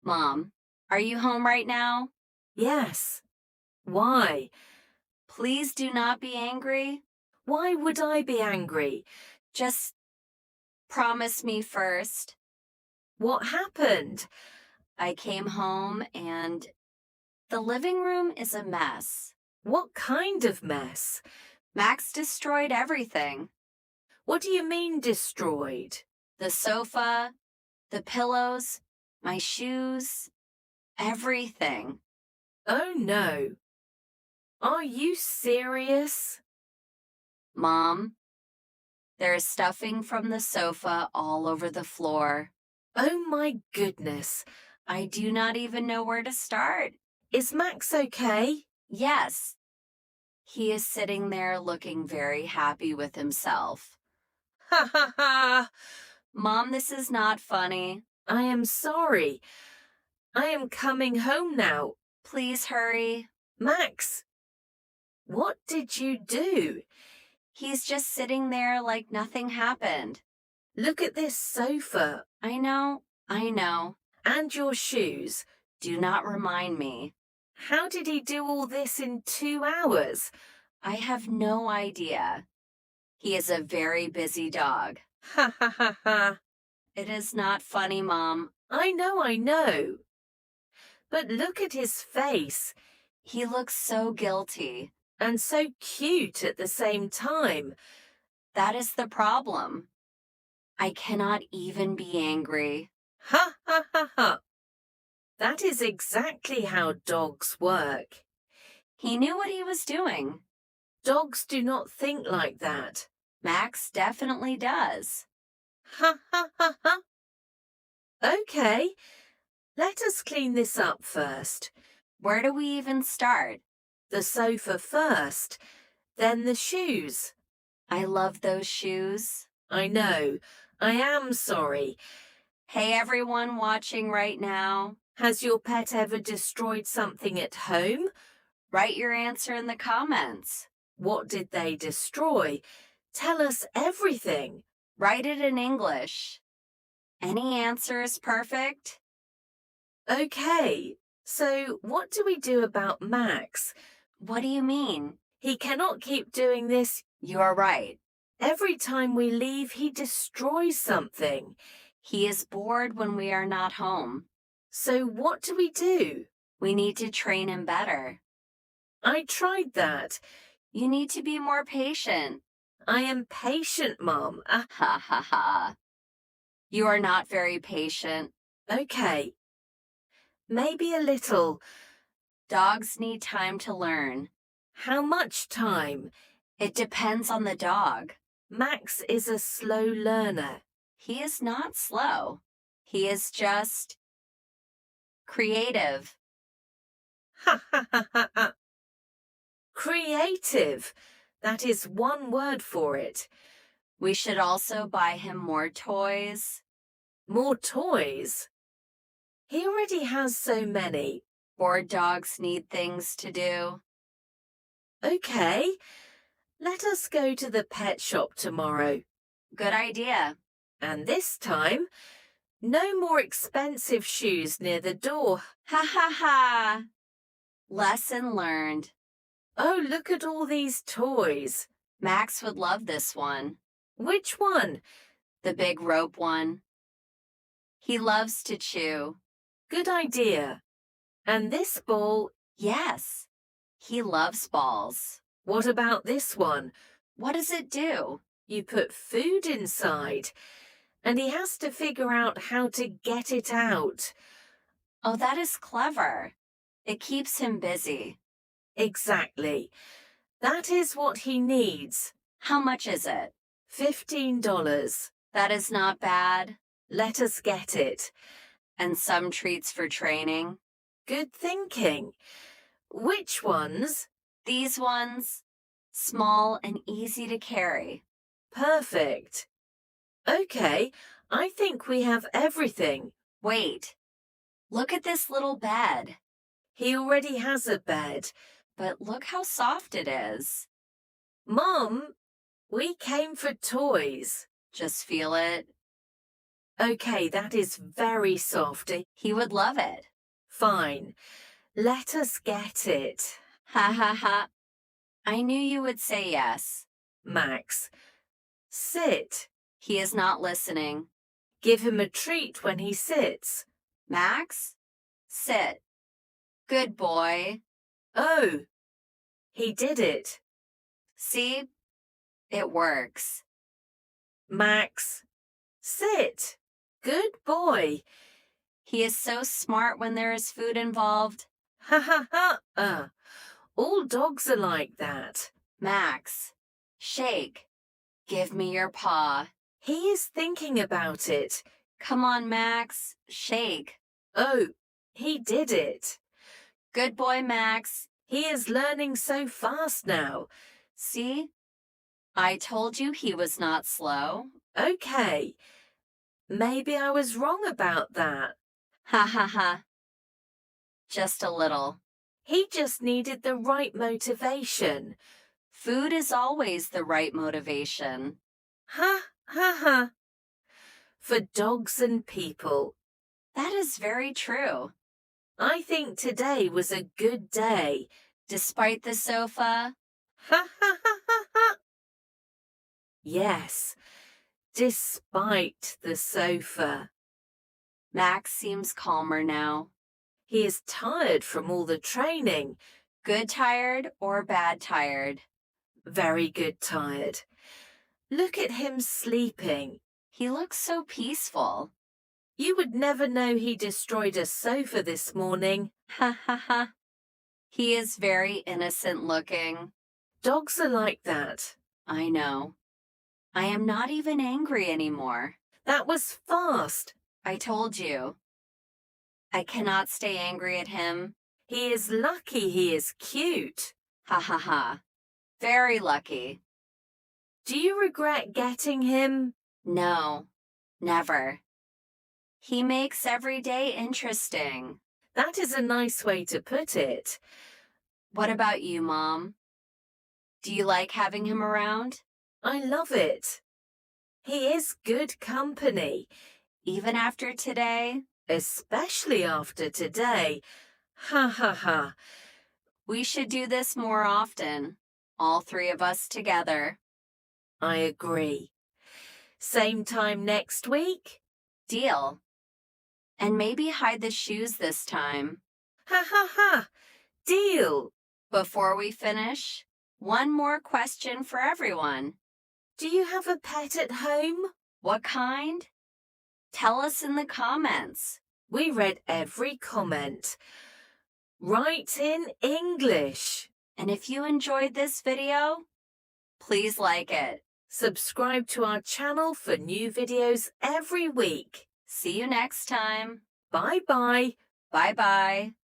Mom, are you home right now? Yes. Why? Please do not be angry. Why would I be angry? Just promise me first. What happened? I came home and the living room is a mess. What kind of mess? Max destroyed everything. What do you mean destroyed? The sofa, the pillows, my shoes, everything. Oh no. Are you serious? Mom, there is stuffing from the sofa all over the floor. Oh my goodness. I do not even know where to start. Is Max okay? Yes, he is sitting there looking very happy with himself. Ha ha ha. Mom, this is not funny. I am sorry. I am coming home now. Please hurry. Max, what did you do? He's just sitting there like nothing happened. Look at this sofa I know, I know. and your shoes. Do not remind me. How did he do all this in 2 hours? I have no idea. He is a very busy dog. Ha ha ha ha. It is not funny, Mom. I know. But look at his face. He looks so guilty. And so cute at the same time. That is the problem. I cannot even be angry. Ha ha ha ha. That is exactly how dogs work. He knew what he was doing. Dogs do not think like that. Max definitely does. Ha ha ha ha. Okay, let us clean this up first. Where do we even start? The sofa first, then the shoes. I love those shoes. I know. I am sorry. Hey, everyone watching right now. Has your pet ever destroyed something at home? Write your answer in the comments. What did they destroy? Tell us everything. Write it in English. Any answer is perfect? Okay, so what do we do about Max? What do you mean? He cannot keep doing this. You are right. Every time we leave, he destroys something. He is bored when we are not home. So what do we do? We need to train him better. I tried that. You need to be more patient. I am patient, Mom. Ha ha ha. You are not very patient. Okay. Maybe a little. Dogs need time to learn. How much time? It depends on the dog. Max is a slow learner. He is not slow. He is just creative. Ha ha ha ha ha. Creative. That is one word for it. We should also buy him more toys. More toys? He already has so many. Bored dogs need things to do. Okay. Let us go to the pet shop tomorrow. Good idea. And this time, no more expensive shoes near the door. Ha ha ha. Lesson learned. Oh, look at all these toys. Max would love this one. Which one? The big rope one. He loves to chew. Good idea. And this ball? Yes. He loves balls. What about this one? What does it do? You put food inside, and he has to figure out how to get it out. Oh, that is clever. It keeps him busy. Exactly. That is what he needs. How much is it? $15. That is not bad. Let us get it. And some treats for training. Good thinking. Which ones? These ones. Small and easy to carry. Perfect. Okay, I think we have everything. Wait. Look at this little bed. He already has a bed. But look how soft it is. Mom, we came for toys. Just feel it. Okay, that is very soft. He would love it. Fine. Let us get it. Ha ha ha. I knew you would say yes. Max, sit. He is not listening. Give him a treat when he sits. Max, sit. Good boy. Oh, he did it. See? It works. Max, sit. Good boy. He is so smart when there is food involved. Ha ha ha. All dogs are like that. Max, shake. Give me your paw. He is thinking about it. Come on, Max, shake. Oh, he did it. Good boy, Max. He is learning so fast now. See? I told you he was not slow. Okay. Maybe I was wrong about that. Ha ha ha. Just a little. He just needed the right motivation. Food is always the right motivation. Ha ha ha. For dogs and people. That is very true. I think today was a good day. Despite the sofa, Ha ha ha ha ha. Yes, despite the sofa. Max seems calmer now. He is tired from all the training. Good tired or bad tired? Very good tired. Look at him sleeping. He looks so peaceful. You would never know he destroyed a sofa this morning. Ha ha ha. He is very innocent looking. Dogs are like that. I know. I am not even angry anymore. That was fast. I told you. I cannot stay angry at him. He is lucky he is cute. Ha ha ha. Very lucky. Do you regret getting him? No, never. He makes every day interesting. That is a nice way to put it. What about you, Mom? Do you like having him around? I love it. He is good company, Even after today? especially after today. Ha ha ha. We should do this more often. All three of us together. I agree. Same time next week? Deal. And maybe hide the shoes this time. Ha ha ha. Deal. Before we finish, one more question for everyone. Do you have a pet at home? What kind? Tell us in the comments. We read every comment. Write in English. And if you enjoyed this video, please like it. Subscribe to our channel for new videos every week. See you next time. Bye bye. Bye-bye.